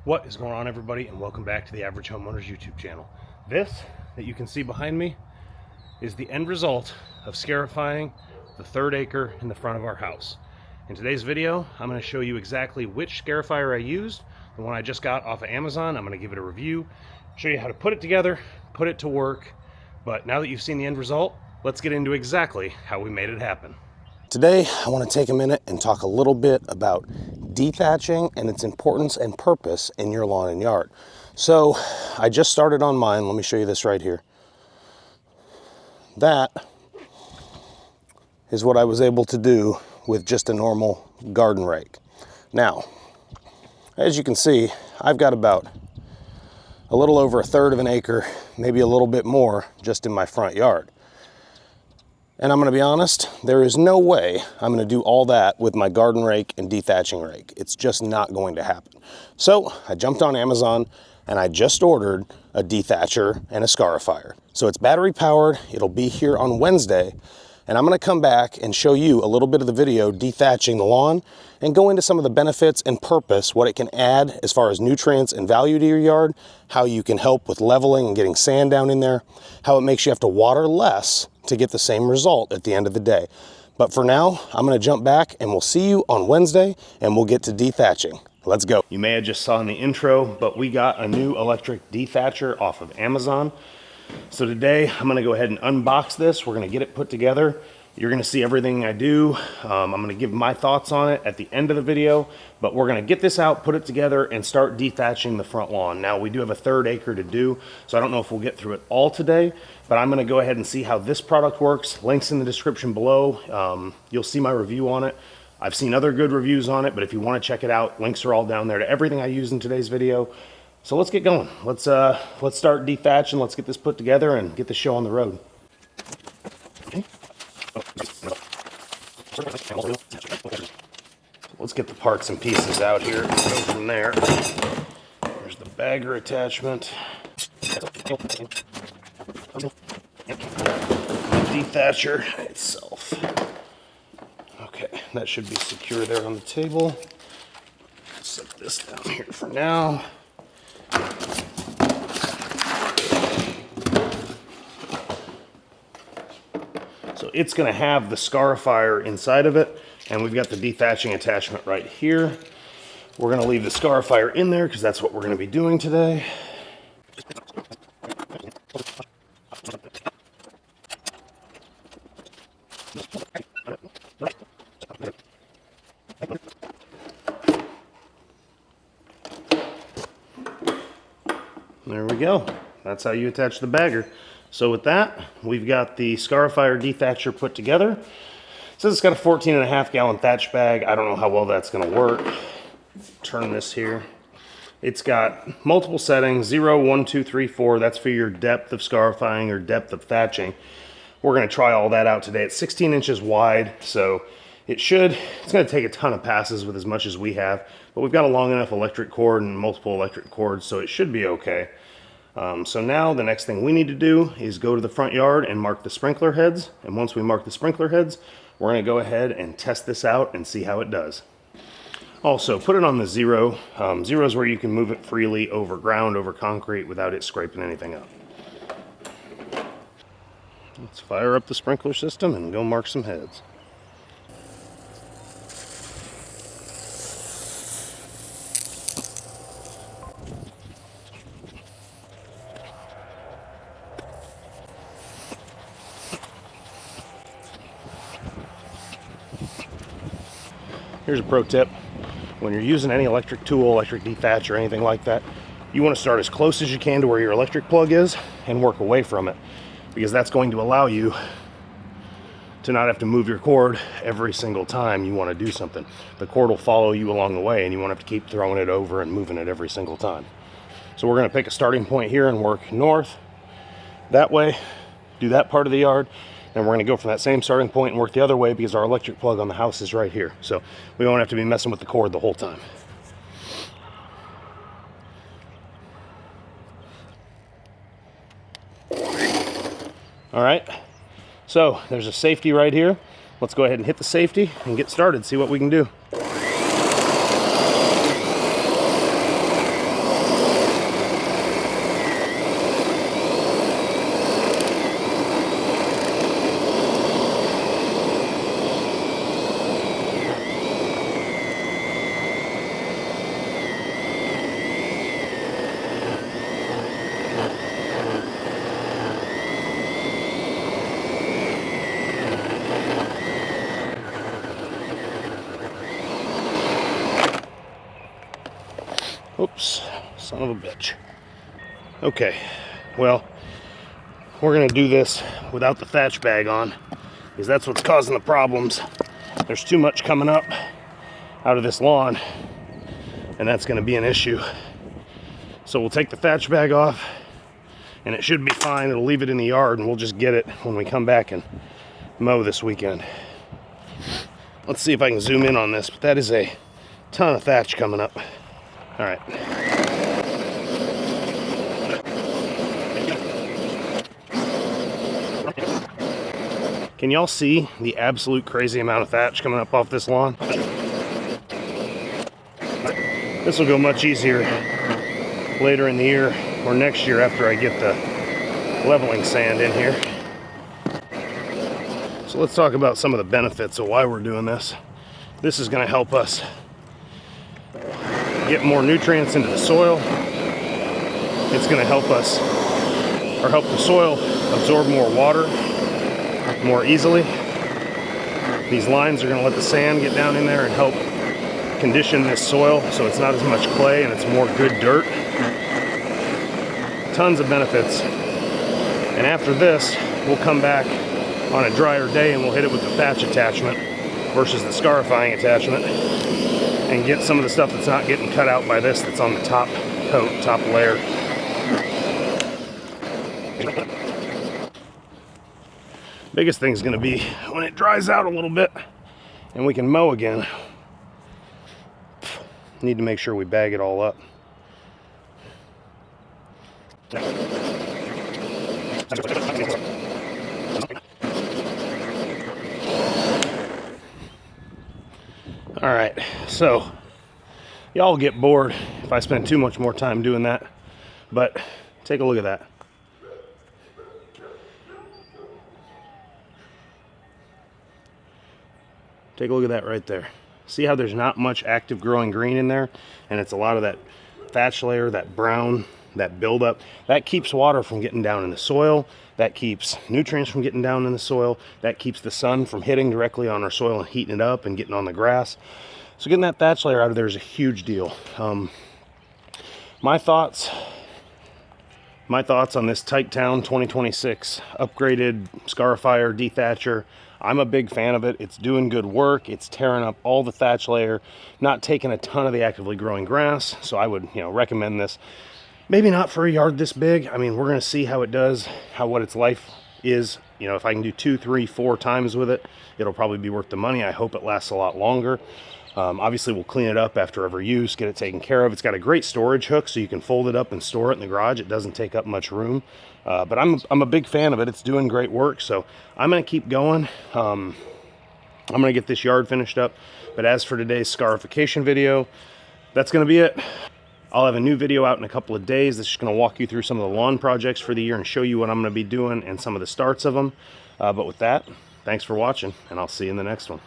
What is going on, everybody, and welcome back to the Average Homeowners YouTube channel. This that you can see behind me is the end result of scarifying the 3rd acre in the front of our house. In today's video, I'm going to show you exactly which scarifier I used, the one I just got off of Amazon. I'm going to give it a review, show you how to put it together, put it to work. But now that you've seen the end result, let's get into exactly how we made it happen. Today, I want to take a minute and talk a little bit about dethatching and its importance and purpose in your lawn and yard. So, I just started on mine. Let me show you this right here. That is what I was able to do with just a normal garden rake. Now, as you can see, I've got about a little over 1/3 of an acre, maybe a little bit more, just in my front yard. And I'm going to be honest, there is no way I'm going to do all that with my garden rake and dethatching rake. It's just not going to happen. So I jumped on Amazon and I just ordered a dethatcher and a scarifier. So it's battery powered. It'll be here on Wednesday. And I'm going to come back and show you a little bit of the video dethatching the lawn and go into some of the benefits and purpose, what it can add as far as nutrients and value to your yard, how you can help with leveling and getting sand down in there, how it makes you have to water less to get the same result at the end of the day. But for now, I'm going to jump back and we'll see you on Wednesday and we'll get to dethatching. Let's go. You may have just saw in the intro, but we got a new electric dethatcher off of Amazon. So today I'm going to go ahead and unbox this. We're going to get it put together. You're going to see everything I do. I'm going to give my thoughts on it at the end of the video, but we're going to get this out, put it together, and start dethatching the front lawn. Now, we do have a 3rd acre to do, so I don't know if we'll get through it all today, but I'm going to go ahead and see how this product works. Links in the description below. You'll see my review on it. I've seen other good reviews on it, but if you want to check it out, links are all down there to everything I used in today's video. So let's get going. Let's start dethatching. Let's get this put together and get the show on the road. Okay. Let's get the parts and pieces out here and go from there. There's the bagger attachment. The dethatcher itself. Okay, that should be secure there on the table. Set this down here for now. So it's going to have the scarifier inside of it, and we've got the dethatching attachment right here. We're going to leave the scarifier in there because that's what we're going to be doing today. There we go. That's how you attach the bagger. So with that, we've got the scarifier dethatcher put together. It says it's got a 14.5 gallon thatch bag. I don't know how well that's going to work. Turn this here. It's got multiple settings, 0, 1, 2, 3, 4. That's for your depth of scarifying or depth of thatching. We're going to try all that out today. It's 16 inches wide, so it's going to take a ton of passes with as much as we have, but we've got a long enough electric cord and multiple electric cords, so it should be okay. So now the next thing we need to do is go to the front yard and mark the sprinkler heads. And once we mark the sprinkler heads, we're going to go ahead and test this out and see how it does. Also, put it on the 0. 0 is where you can move it freely over ground, over concrete, without it scraping anything up. Let's fire up the sprinkler system and go mark some heads. Here's a pro tip. When you're using any electric tool, electric dethatch or anything like that, you want to start as close as you can to where your electric plug is and work away from it, because that's going to allow you to not have to move your cord every single time you want to do something. The cord will follow you along the way and you won't have to keep throwing it over and moving it every single time. So we're going to pick a starting point here and work north that way, do that part of the yard, and we're going to go from that same starting point and work the other way because our electric plug on the house is right here. So we won't have to be messing with the cord the whole time. All right, so there's a safety right here. Let's go ahead and hit the safety and get started, see what we can do. Oops, son of a bitch. Okay, well, we're gonna do this without the thatch bag on, because that's what's causing the problems. There's too much coming up out of this lawn, and that's gonna be an issue. So we'll take the thatch bag off, and it should be fine. It'll leave it in the yard, and we'll just get it when we come back and mow this weekend. Let's see if I can zoom in on this, but that is a ton of thatch coming up. All right. Can y'all see the absolute crazy amount of thatch coming up off this lawn? This will go much easier later in the year or next year after I get the leveling sand in here. So let's talk about some of the benefits of why we're doing this. This is going to help us get more nutrients into the soil. It's going to help us, or help the soil absorb more water more easily. These lines are going to let the sand get down in there and help condition this soil so it's not as much clay and it's more good dirt. Tons of benefits. And after this, we'll come back on a drier day and we'll hit it with the thatch attachment versus the scarifying attachment and get some of the stuff that's not getting cut out by this that's on the top coat, top layer. Biggest thing's gonna be when it dries out a little bit and we can mow again. Need to make sure we bag it all up. All right, so y'all get bored if I spend too much more time doing that, but take a look at that. Take a look at that right there. See how there's not much active growing green in there, and it's a lot of that thatch layer, that brown, that buildup. That keeps water from getting down in the soil. That keeps nutrients from getting down in the soil. That keeps the sun from hitting directly on our soil and heating it up and getting on the grass. So getting that thatch layer out of there is a huge deal. My thoughts on this Tyke Town 2026 upgraded Scarifier dethatcher. I'm a big fan of it. It's doing good work. It's tearing up all the thatch layer, not taking a ton of the actively growing grass. So I would, recommend this. Maybe not for a yard this big. I mean, we're going to see how it does, what its life is. If I can do 2, 3, 4 times with it, it'll probably be worth the money. I hope it lasts a lot longer. Obviously, we'll clean it up after every use, get it taken care of. It's got a great storage hook, so you can fold it up and store it in the garage. It doesn't take up much room. But I'm a big fan of it. It's doing great work, so I'm going to keep going. I'm going to get this yard finished up. But as for today's scarification video, that's going to be it. I'll have a new video out in a couple of days that's just going to walk you through some of the lawn projects for the year and show you what I'm going to be doing and some of the starts of them. But with that, thanks for watching, and I'll see you in the next one.